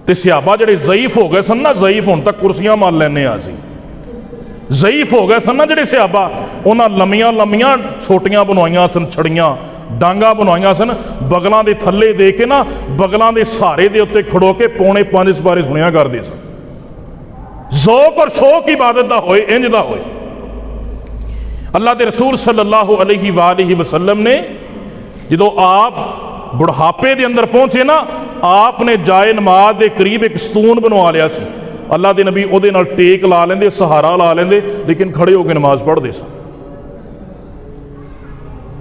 [SPEAKER 1] तो सहाबा जिहड़े ज़ईफ हो गए सन ना, ज़ईफ होने तक कुर्सियां मार लैने असी, ज़ईफ हो गए सन ना जिहड़े सहाबा, उन्हें लम्मियां लम्मियां छोटियां बनवाइयां सन, छड़ियां डांगा बनवाइयां सन, बगलों के थले दे के ना, बगलों के सहारे के उत्ते खड़ो के 4:45 सिपारे सुनिया करते सन। ज़ौक और शौक इबादत का होए, इंज दा होए। अल्लाह के रसूल सल्लल्लाहु अलैहि वसल्लम ने जो आप बुढ़ापे के अंदर पहुंचे ना, आपने जाए नमाज के करीब एक सतून बनवा लिया सी। अल्लाह के नबी उहदे नाल टेक ला लेंदे, सहारा ला लेंदे, लेकिन खड़े होकर नमाज पढ़ते सन।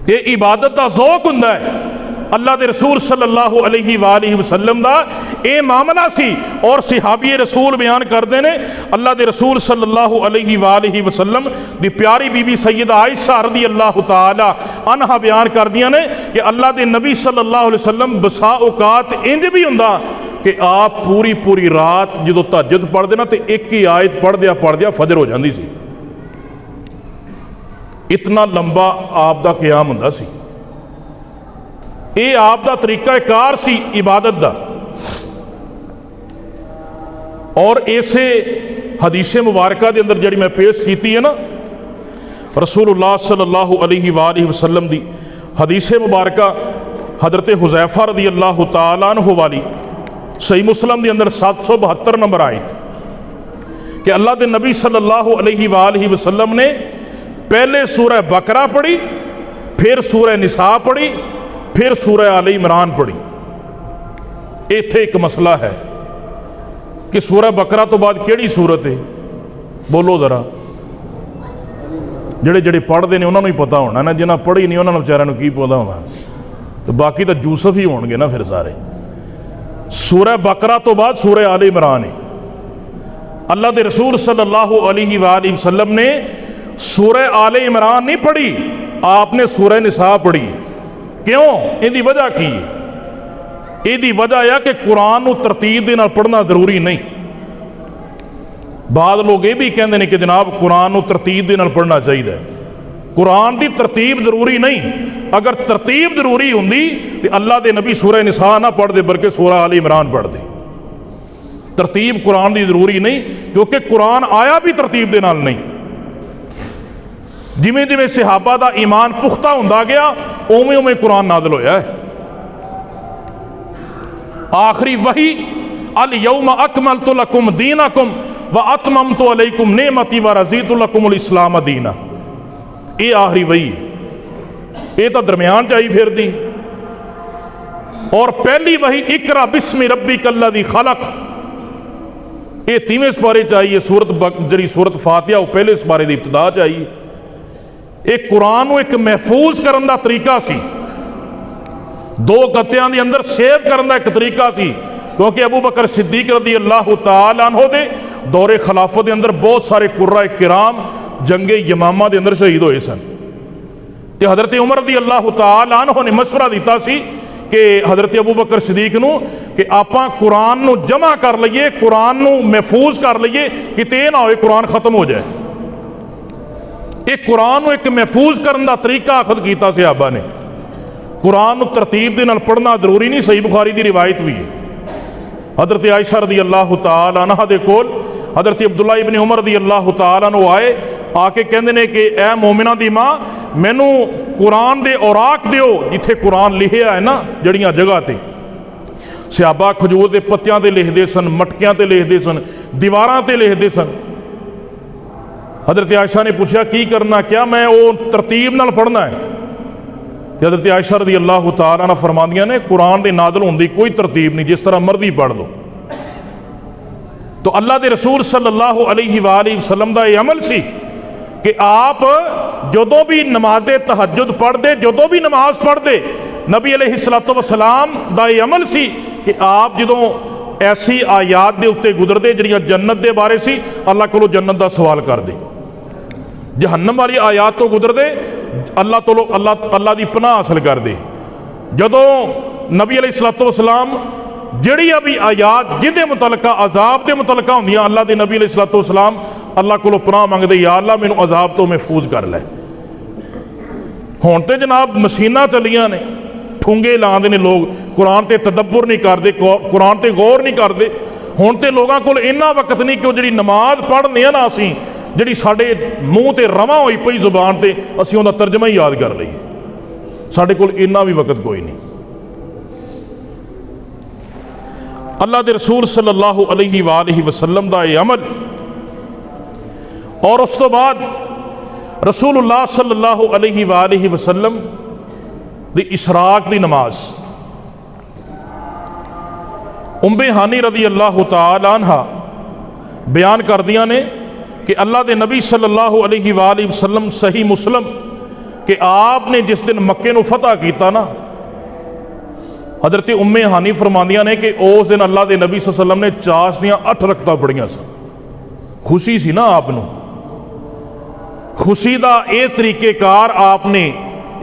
[SPEAKER 1] ये इबादत का ज़ौक हुंदा है। अल्लाह के रसूल सल्लल्लाहु अलैहि वसल्लम का यह मामला सी, और सहाबी रसूल बयान करते हैं, अल्लाह के रसूल सल्लल्लाहु अलैहि वसल्लम दी प्यारी बीबी सैयदा आयशा रज़ी अल्लाह तआला अन्हा बयान कर दियां ने कि अल्लाह के नबी सल्लल्लाहु अलैहि वसल्लम बसा औकात इंज भी हुंदा कि आप पूरी पूरी रात जो तहज्जुद पढ़ते ना, तो एक ही आयत पढ़दिया फजर हो जाती सी। इतना लंबा आप दा क़याम हुंदा सी। ये आप दा तरीका कार सी इबादत दा। और इसे हदीस मुबारका के अंदर जी मैं पेश की है ना, रसूलुल्लाह सल्लल्लाहु अलैहि वसल्लम दी हदीस मुबारका हज़रत हुज़ैफा रज़ी अल्लाह तआला अन्हु वाली सही मुस्लिम के अंदर 772 नंबर आयत कि अल्लाह के नबी सल्लल्लाहु अलैहि वसल्लम ने पहले सूरह बकरा पढ़ी, फिर सूरह निसा पढ़ी, फिर सूरह आले इमरान पढ़ी। इत्थे एक मसला है कि सूरह बकरा तो बाद केड़ी सूरत है, बोलो जरा। जेड़े जेड़े पढ़ते हैं उन्होंने ही पता होना ना, जिन्हें पढ़ी नहीं उन्होंने बेचारियों की पता होना, तो बाकी तो यूसुफ ही होंगे ना फिर सारे। सूरह बकरा तो बाद सूरह आले इमरान है। अल्लाह के रसूल सल्लल्लाहु अलैहि वसल्लम ने सूरह आले इमरान नहीं पढ़ी, आपने सूरह निसा पढ़ी। क्यों? इसकी वजह की है? इसकी वजह यह कि कुरान को तरतीब के नाल पढ़ना जरूरी नहीं। बाद लोग ये भी कहते हैं कि जनाब कुरान को तरतीब के नाल पढ़ना चाहिए। कुरान की तरतीब जरूरी नहीं। अगर तरतीब जरूरी होंदी तो अल्लाह के नबी सूरह निसा ना पढ़ते बल्कि सूरह आले इमरान पढ़ते। तरतीब कुरान की जरूरी नहीं, क्योंकि कुरान आया भी तरतीब के नाल नहीं। जिमें जिमें सहाबा का ईमान पुख्ता होंदा गया उवें उवें कुरान नाज़िल होया है। आखिरी वही अल यौम अकमलतु लकुम दीनकुम व अतममतु अलैकुम नेमती व रज़ीतु लकुमुल इस्लाम दीना, ये आखिरी वही है। ये तो दरम्यान चाहिए फिर दी। और पहली वही इकरा बिस्मि रब्बिकल्लज़ी खलक, ये 3वें सिपारे चाहिए। सूरत जी सूरत फातिहा वो पहले सिपारे की इब्तिदा चाहिए। एक कुरान को एक महफूज करने का तरीका सी, 2 गत्तियां के अंदर सेव करने का एक तरीका सी, क्योंकि अबू बकर सिद्दीक रज़ी अल्लाह तआला अन्हु दे दौरे खिलाफत के अंदर बहुत सारे कुर्रा किराम जंगे यमामा के अंदर शहीद हुए सन। तो हज़रत उमर रज़ी अल्लाह तआला अन्हु ने मशवरा दिता सी कि हज़रत अबू बकर सिद्दीक नूं कि आपां कुरान नूं जमा कर लईए, कुरान नूं महफूज कर लईए, किते ना होए कुरान खत्म हो जाए। एक कुरान को एक महफूज करने का तरीका खुद किया सहाबा ने। कुरान को तरतीब के नाल पढ़ना जरूरी नहीं। सही बुखारी की रिवायत भी है। हज़रत आयशा रज़ी अल्लाह तआला अन्हा दे कोल हज़रत अब्दुल्ला इब्न उमर रज़ी अल्लाह तआला अन्हु आए, आके कहते हैं कि ए मोमिना दी मां, मैनू कुरान दे औराक दिओ जिथे कुरान लिखिया है ना, जड़ियां जगह ते सिहाबा खजूर के पत्तियां ते लिखते सन, मटकियां ते लिखते सन, दीवारां ते लिखते सन। हज़रत आयशा ने पूछा की करना, क्या मैं वो तरतीब नाल पढ़ना है? कि हज़रत आयशा रज़ी अल्लाह तआला अन्हा फरमांदियां ने कुरान के नाज़िल होने की कोई तरतीब नहीं, जिस तरह मर्जी पढ़ लो। तो अल्लाह के रसूल सल्लल्लाहु अलैहि वसल्लम का यह अमल सी कि आप जदों भी नमाज़े तहज्जुद पढ़ते, जदों भी नमाज पढ़ते, नबी अलैहिस्सलातु वस्सलाम का यह अमल सी कि आप जदों ऐसी आयात के उत्ते गुजरते जिहड़ियां जन्नत के बारे सी, अल्लाह कोलों जन्नत का सवाल करते। जहन्नम वाली आयात तो गुजरते अल्लाह तो अल्लाह की पनाह हासिल करते। जदों नबी अलैहिस्सलातु वस्सलाम जिहड़ी भी आयात जिहदे मुतलका अजाब के मुतलका होंदियां, अल्लाह के नबी अलैहिस्सलातु वस्सलाम अल्लाह कोलों पनाह मंगते, या अल्लाह मैनूं अजाब तो महफूज कर लै। हुण तो जनाब मशीनां चलियां ने, ठूंगे लाते हैं लोग, कुरान ते तदब्बर नहीं करते, कुरान ते गौर नहीं करते। हुण तो लोगों को इन्ना वक्त नहीं कि जी नमाज पढ़ने ना असी जी साढ़े मूँह ते रवां होई पई जुबान ते असी उहदा तर्जमा ही याद कर लईए, साढ़े कोल इन्ना भी वक्त कोई नहीं। अल्लाह के रसूल सल्लल्लाहु अलैहि वसल्लम का यह अमल, और उस तो बाद रसूलुल्लाह सल्लल्लाहु अलैहि वसल्लम दी इशराक दी नमाज। उम्मे हानी रज़ी अल्लाह तआला अन्हा बयान करदियां ने कि अल्लाह के नबी सल्लल्लाहु अलैहि वसल्लम सही मुस्लिम कि आपने जिस दिन मक्के नूं फतह किया ना, हज़रत उम्मे हानी फरमांदियां ने कि उस दिन अल्लाह के नबी सल्लल्लाहु अलैहि वसल्लम ने चाश दियां 8 रकअतां पढ़ियां सन। खुशी सी ना आप नूं, खुशी का यह तरीकेकार आपने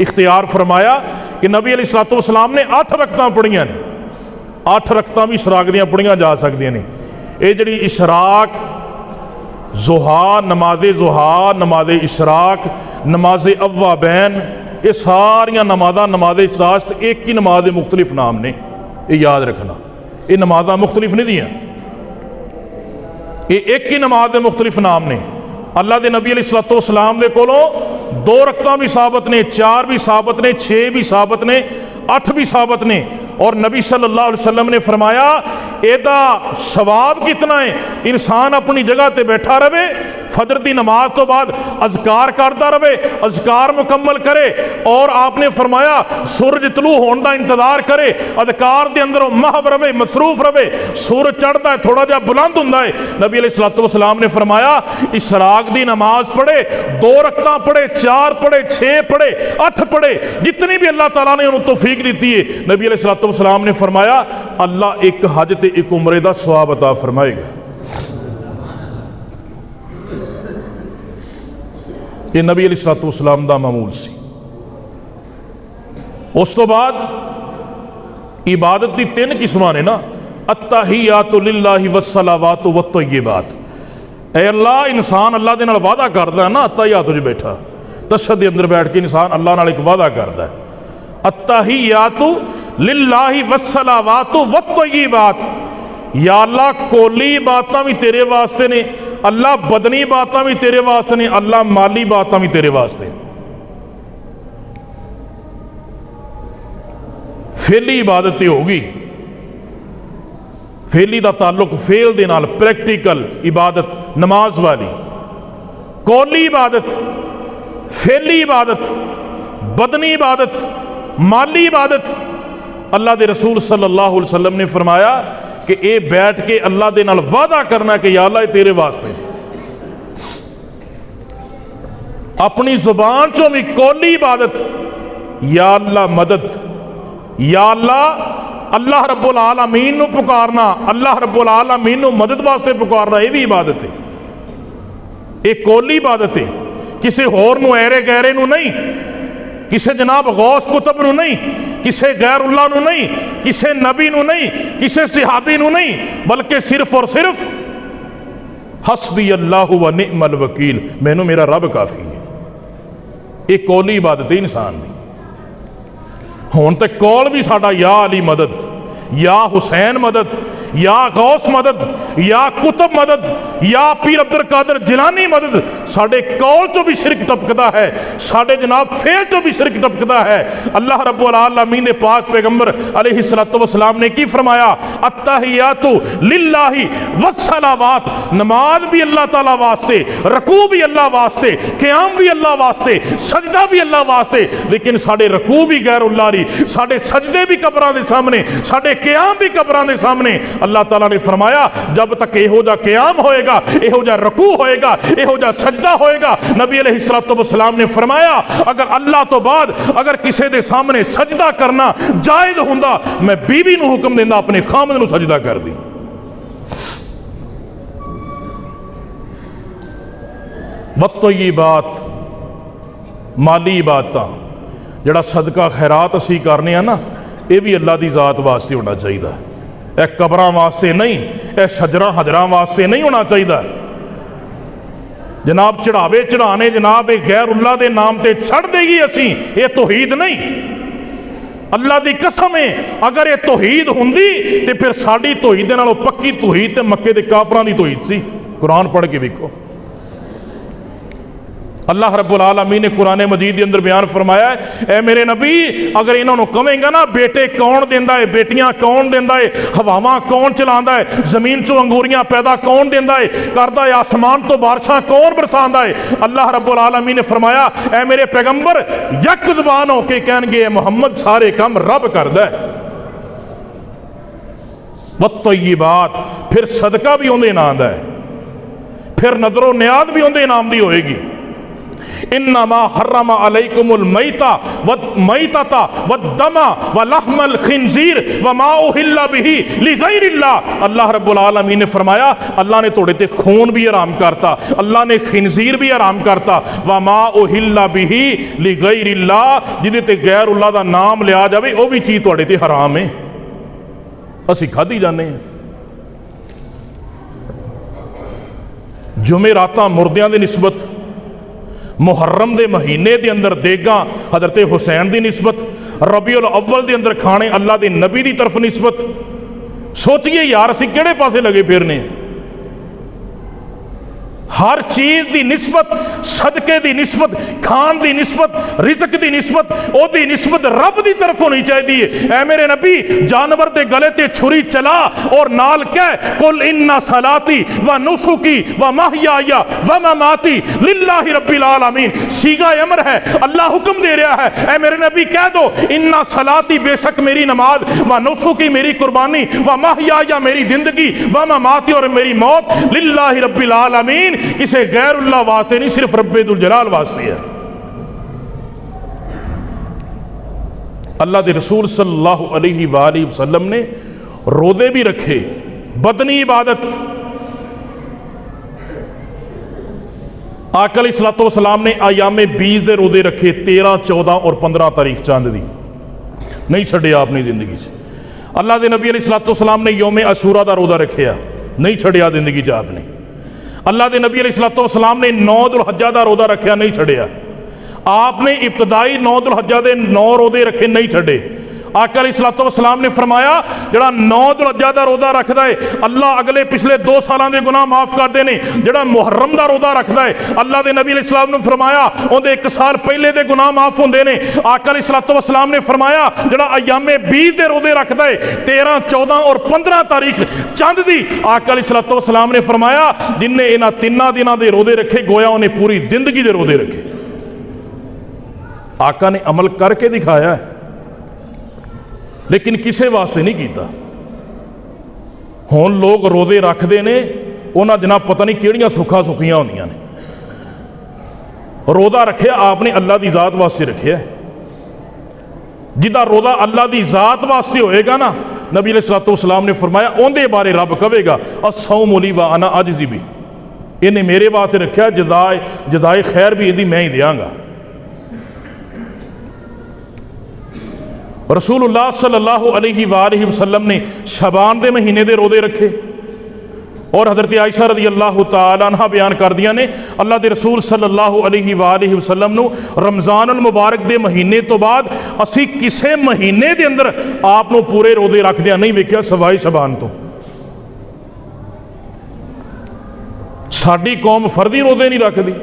[SPEAKER 1] इख्तियार फरमाया कि नबी अलैहिस्सलातु वस्सलाम ने 8 रकअतां पढ़ियां ने। 8 रकअतां भी इशराक दियां पढ़ियां जा सकदियां ने। ये जिहड़ी इशराक, ज़ुहा, नमाज़े ज़ुहा, नमाज़े इशराक, नमाज़े अव्वाबैन, ये सारियां नमाज़ां नमाज़े चाश्त एक ही नमाज के मुख्तलिफ नाम ने, ये याद रखना। ये नमाज़ां मुख्तलिफ नहीं दियां, ये एक ही नमाज के मुख्तलिफ नाम ने। अल्लाह के नबी अलैहिस्सलातु वस्सलाम दे कोलों 2 रकअतां भी साबित ने, 4 भी साबित ने, 6 भी साबित ने, 8 भी साबित ने। और नबी सल्लल्लाहु अलैहि वसल्लम ने फरमाया एदा सवाब कितना है, इंसान अपनी जगह पर बैठा रहे, फजर की नमाज तो बाद अज़कार करता रहे, अज़कार मुकम्मल करे, और आपने फरमाया सूरज तलू होने का इंतजार करे, अज़कार के अंदर महव रहे, मसरूफ रहे। सूरज चढ़ता है, थोड़ा जहा बुलंद होंदा है, नबी अलैहिस्सलातु वस्सलाम ने फरमाया इशराक की नमाज पढ़े, 2 रकअतां पढ़े, 4 पढ़े, 6 पढ़े, 8 पढ़े, जितनी भी अल्लाह ताला ने उन्हें तौफीक दी है, नबी अलैहिस्सलातु वस्सलाम ने फरमाया अल्लाह एक हज ते एक उमरे का सवाब अता फरमाएगा। ये नबी अलैहिस्सलातु वस्सलाम दा मामूल सी। उस तो बाद इबादत की 3 किस्मां ने ना, अत्तहियातु लिल्लाहि वस्सलावातु वत्तय्यिबात। ऐ अल्लाह, इंसान अल्लाह दे नाल वादा करदा है ना, अत्तहियात च बैठा तशहद दे अंदर बैठ के इंसान अल्लाह नाल एक वादा करदा है, अत्तहियातु लिल्लाहि वस्सलावातु वत्तय्यिबात। या अल्लाह कोली बातां भी तेरे वास्ते ने, अल्लाह बदनी बातां भी तेरे वास्ते ने, अल्लाह माली बातां भी तेरे वास्ते। फेली इबादत होगी, फेली का ताल्लुक फेल दे नाल, प्रैक्टिकल इबादत नमाज वाली। कौली इबादत, फेली इबादत, बदनी इबादत, माली इबादत। अल्लाह के रसूल सल्लल्लाहु अलैहि वसल्लम ने फरमाया कि ये बैठ के अल्लाह के नाल वादा करना कि या अल्लाह तेरे वास्ते। अपनी जुबान चो भी कौली इबादत, या अल्लाह मदद, या अल्लाह, अल्लाह रब्बुल आलमीन नू पुकारना, अल्लाह रब्बुल आलमीन नू मदद वास्ते पुकारना, यह भी इबादत है। एक कौली इबादत है, किसी होर नू ऐरे गैरे नू नहीं, किसी जनाब गौस कुतुब नू नहीं, किसी गैरुल्लाह नू नहीं, किसी नबी नू नहीं, किसी सिहाबी नू नहीं, बल्कि सिर्फ और सिर्फ हस्बी अल्लाह व निअमल वकील, मैनू मेरा रब काफ़ी है। एक कौली इबादत है इंसान की। हुण तो कौल भी साडा या अली मदद, या हुसैन मदद, या गौस मदद, या कुतुब मदद, या पीर अब्दुल कादिर जिलानी मदद, साडे कौल चो भी शिरक टपकदा है, साडे जनाब फेल चो भी शिरक टपकदा है। अल्लाह रब्बुल आलमीन ने पाक पैगंबर अलैहिस्सलातु वस्सलाम ने की फरमाया, अत्तहियातु लिल्लाहि वस्सलावात, नमाज भी अल्लाह ताला वास्ते, रकू भी अल्लाह वास्ते, क़याम भी अल्लाह वास्ते, सजदा भी अल्लाह वास्ते। लेकिन साडे रकू भी गैरुल्लाह दी, साडे सजदे भी कबरां दे सामने, साडे क़याम भी कबरां दे सामने। अल्लाह ताला ने फरमाया जब तक इहो जा क़याम होएगा, इहो जा रकू होएगा, इहो जा सजदा होएगा, नबी अलैहिस्सलातु वस्सलाम ने फरमाया अगर अल्लाह तो बाद अगर किसी दे सामने सजदा करना जायज़ हुंदा, मैं बीवी नूं हुक्म देंदा अपने खामद नूं सजदा कर दी। बत्तय्यिबात माली इबादतां, जिहड़ा सदका खैरात असीं करने आ ना, यह भी अल्लाह की जात वास्ते होना चाहिए, यह कबरां वास्ते नहीं, यह शजरां हजरां वास्ते नहीं होना चाहिए। जनाब चढ़ावे चढ़ाने जनाब ये गैरुल्लाह के नाम से छड़ देगी असी, ये तौहीद नहीं। अल्लाह की कसम है अगर ये तौहीद हुंदी तो फिर साडी तौहीद दे नालों पक्की तौहीद ते मक्के दे काफरां दी तौहीद सी। कुरान पढ़ के देखो, अल्लाह रब्बुल आलमीन ने कुरान मजीद के अंदर बयान फरमाया है, ए मेरे नबी अगर इन्होंने कहेंगा ना बेटे कौन देंदा है, बेटियां कौन देंदा है, हवावां कौन चलांदा है, जमीन चो अंगूरियां पैदा कौन देंदा है, करदा है आसमान तो बारिशां कौन बरसांदा है, अल्लाह रब्बुल आलमीन ने फरमाया ए मेरे पैगंबर यक ज़बान होके कहणगे मोहम्मद सारे काम रब करदा है। वत्तय्यिबात, फिर सदका भी उहदे नाम दा है, फिर नजरो न्याज भी उहदे नाम दी होएगी। इन्नमा हर्रमा अलैकुमुल मैता वमैतता वद्दमा वलहमल खिंजीर वमा उहिल्ला बिही लिगैरिल्लाह। अल्लाह रब्बुल आलमीन ने फरमाया अल्लाह ने थोड़े ते खून भी हराम करता, अल्लाह ने खिंजीर भी हराम करता, वमा उहिल्ला बिही लिगैरिल्लाह, जिहदे ते गैरुल्लाह दा नाम लिया जाए वह भी चीज़ थोड़े ते हराम है, असीं खाधी जाने। जुमेरातां मुर्दियां दी निस्बत, मुहर्रम के महीने के अंदर देगा हजरत हुसैन की निस्बत, रबीउल अव्वल के अंदर खाने अल्लाह के नबी की तरफ निस्बत। सोचिए यार असीं किहड़े पासे लगे फिरने, हर चीज़ की निस्बत, सदके की निस्बत, खान की निस्बत, रिज़्क की निस्बत, ओदी निस्बत रब की तरफ होनी चाहिए। ऐ मेरे नबी जानवर के गले ते छुरी चला और नाल कह कुल इन्ना सलाती व नुसुकी व महयाया व ममाती लिल्लाहि रब्बिल आलमीन। सीगा अमर है, अल्लाह हुक्म दे रहा है, ऐ मेरे नबी कह दो इन्ना सलाती बेशक मेरी नमाज, व नुसुकी मेरी कुर्बानी, व महयाया मेरी जिंदगी, व ममाती और मेरी मौत लिल्लाहि रब्बिल आलमीन, किसी गैरुल्लाह वास्ते नहीं, सिर्फ रब्बे दुल जलाल वास्ते है। अल्लाह के रसूल सल्लल्लाहु अलैहि वसल्लम ने रोज़े भी रखे, बदनी इबादत। आका अलैहिस्सलातु वस्सलाम ने आयामे 20 के रोज़े रखे, 13, 14 और 15 तारीख चांद दी नहीं छड़िया अपनी जिंदगी से। अल्लाह के नबी अलैहिस्सलातु वस्सलाम ने यौमे अशूरा का रोज़ा रखिया, नहीं छड़िया जिंदगी च आपने। अल्लाह के नबी अलैहिस्सलातु वस्सलाम ने 9 दुल्हज्जा का रोज़ा रखा, नहीं छड़िया। आपने इब्तदाई 9 दुल्हज्जा के 9 रोज़े रखे, नहीं छड़े। आका अलैहिस्सलातु वस्सलाम ने फरमाया जिहड़ा 9 दुल्हज्जा का रोज़ा रखता है अल्लाह अगले पिछले 2 सालों के गुनाह माफ़ करते हैं। जिहड़ा मुहर्रम का रोज़ा रखता है अल्लाह के नबी अलैहिस्सलाम ने फरमाया उहदे 1 साल पहले के गुनाह माफ़ होंदे ने। आका अलैहिस्सलातु वस्सलाम ने फरमाया जिहड़ा अयामे 20 के रोज़े रखता है 13, 14 और 15 तारीख चंद दी, आका अलैहिस्सलातु वस्सलाम ने फरमाया जिन्हें इन्हां 3 दिनों के रोज़े रखे गोया उन्हें पूरी जिंदगी के रोज़े रखे। आका ने अमल करके दिखाया है, लेकिन किसी वास्ते नहीं किया। हुण लोग रोज़े रखते हैं, उन्हां दिनां पता नहीं किहड़ियां सुखा सुखियां होंदियां ने। रोज़ा रखिया आपने अल्लाह की ज़ात वास्ते रखिया, जिदा रोज़ा अल्लाह की ज़ात वास्ते होएगा ना, नबी अलैहिस्सलातु वस्सलाम ने फरमाया उहदे बारे रब कहेगा अस्सौमु ली व अना अजज़ी भी, इन्हें मेरे वास्ते रखिया, जज़ाए खैर भी इहदी मैं ही देंगा। रसूलुल्लाह सल्लल्लाहु अलैहि वसल्लम ने शबान के महीने के रोज़े रखे, और हज़रत आयशा रज़ी अल्लाह तआला अन्हा बयान कर दिया ने अल्लाह के रसूल सल्लल्लाहु अलैहि वसल्लम नूं रमज़ानुल मुबारक के महीने तो बाद असी किसी महीने के अंदर आप नूं पूरे रोज़े रखदियां नहीं वेख्या सवाए शबान तो। साडी कौम फर्दी रोज़े नहीं रखती।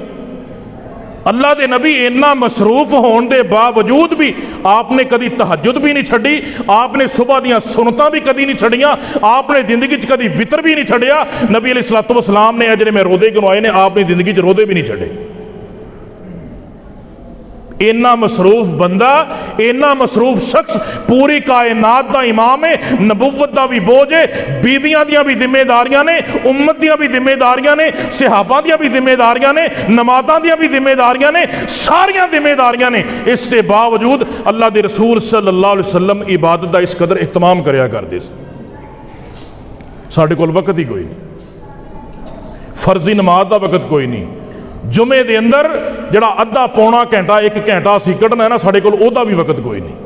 [SPEAKER 1] अल्लाह के नबी इन्ना मसरूफ होने के बावजूद भी आपने कभी तहज्जुद भी नहीं छड़ी, आपने सुबह दियाँ सुनतां भी कभी नहीं छड़ियाँ, आपने जिंदगी कभी वितर भी नहीं छड़िया। नबी अलैहिस्सलातु वस्सलाम ने जिहड़े मैं रोज़े गिनवाए ने आपने जिंदगी रोज़े भी नहीं छड़े। इन्ना मसरूफ बंदा, इन्ना मसरूफ शख्स पूरी कायनात का इमाम है, नबुव्वत का भी बोझ है, बीवियां दियां भी जिम्मेदारियां ने, उम्मत दियां भी जिम्मेदारियां ने, सहाबा दियां भी जिम्मेदारियां ने, नमाज़ां दियां भी जिम्मेदारियां ने, सारियां जिम्मेदारियां ने। इसके बावजूद अल्लाह के रसूल सल्लल्लाहु अलैहि वसल्लम इबादत का इस कदर एहतमाम करया करदे सन। साडे कोल वक्त ही कोई नहीं, फर्जी नमाज का वक्त कोई नहीं। जुमे के अंदर जड़ा अद्धा पौना घंटा एक घंटा असीं कढ़ना है ना, साडे कोल ओहदा भी वक्त कोई नहीं।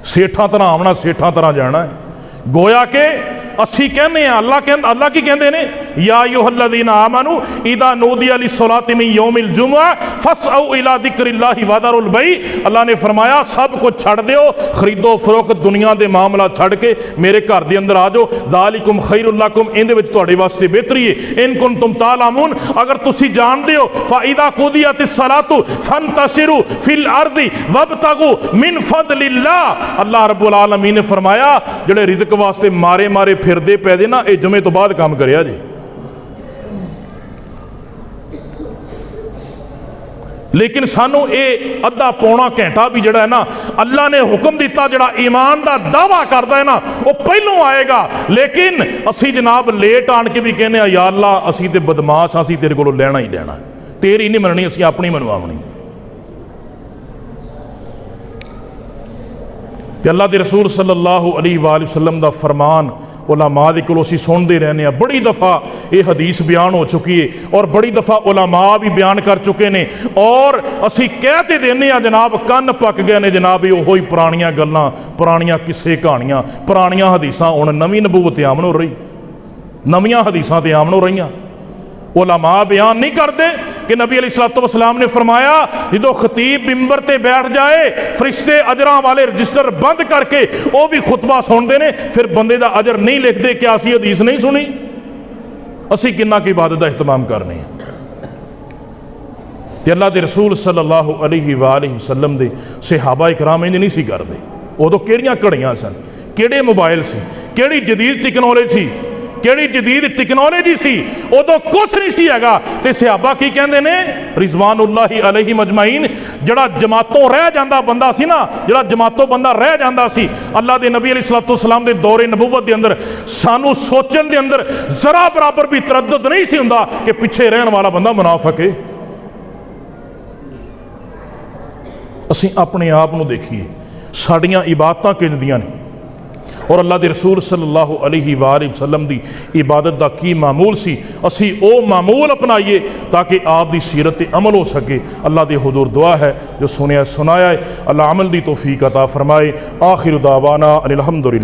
[SPEAKER 1] सेठा तरह आना, सेठा तरह जाना है। गोया के असी कहने अल्लाह की कहते हैं, या अय्युहल्लज़ीना आमनू इदा नूदिया लिस्सलाति मिन यौमिल जुमुआ फस्अउ इला ज़िक्रिल्लाहि वज़रुल बै। अल्लाह ने फरमाया सब कुछ छड़ दियो, खरीदो फरोख्त दुनिया के मामला छड़ के मेरे घर के अंदर आ जाओ। ज़ालिकुम खैरुल लकुम, इहदे विच तुहाडे वास्ते बेहतरी है। इन कुंतुम तालमून, अगर तुसी जानदे हो। फ़इज़ा कुदियतिस सलातु फंतशिरू फिल अर्दि वब्तगू मिन फ़ज़लिल्लाह। अल्लाह रब्बुल आलमीन ने फरमाया जिहड़े रिज़्क वास्ते मारे मारे फिरदे पै दे ना, ये जुमे तो बाद काम करिया जी। लेकिन सानू ये अद्धा पौना घंटा भी जड़ा है ना, अल्लाह ने हुक्म दिता जड़ा ईमान का दावा करता है ना, वो पहलों आएगा। लेकिन असी जनाब लेट आन के भी कहने या अल्लाह असी ते बदमाश, असी तेरे को लेना ही लेना, तेरी नहीं मननी, असी अपनी मनवावनी। ते अल्लाह के रसूल सल्लल्लाहु अलैहि वसल्लम का फरमान उलमा दे कोलों असीं सुनते रहने। बड़ी दफ़ा ये हदीस बयान हो चुकी है और बड़ी दफ़ा उलमा भी बयान कर चुके हैं और असीं कहते देने जनाब, कन्न पक गए ने जनाब। ओही पुरानियां गल्लां, पुरानियां किस्से कहानियां, पुरानियां हदीसां हुण नवीं नबूवत आमन हो रही, नवीं हदीसां ते आमन हो रही। उलमा बयान नहीं करते कि नबी अलैहिस्सलातु वस्सलाम ने फरमाया जो खतीब मिंबर ते बैठ जाए, फरिश्ते अजरां वाले रजिस्टर बंद करके वो भी खुतबा सुनते हैं, फिर बंदे का अजर नहीं लिखते। क्या असी हदीस नहीं सुनी? असी किन्ना की इबादत का एहतमाम करने। ते अल्लाह के रसूल सल्लल्लाहु अलैहि वसल्लम दे सहाबा इकराम इंज नहीं सी करते। उदों किहड़ियां घड़ियां सन, किहड़े मोबाइल सी, किहड़ी जदीद टेक्नोलॉजी, किहड़ी जदीद टेक्नोलॉजी सी, उदों कुछ नहीं सी हैगा। ते सहाबा की कहंदे ने रिज़वानुल्लाहि अलैहिम अजमाइन, जड़ा जमातों रह जांदा बंदा सी ना, जड़ा जमातों बंदा रह जांदा सी अल्लाह के नबी अलैहिस्सलातु वस्सलाम दे दौरे नबूवत के अंदर, सानू सोचण दे अंदर जरा बराबर भी तरद्दुद नहीं सी हुंदा कि पिछे रहन वाला बंदा मुनाफिक है। असीं अपने आप नूं देखिए, साड़ियां इबादतां किंज दियां ने और अल्लाह के रसूल सल्लल्लाहु अलैहि वसल्लम की इबादत का की मामूल सी, असी वो मामूल अपनाइए ताकि आप की सीरत अमल हो सके। अल्लाह के हुजूर दुआ है जो सुनिया सुनाया है, अल्लाह अमल की तौफीक अता फरमाए। आखिर दावाना अनिल हम्दुलिल्लाह।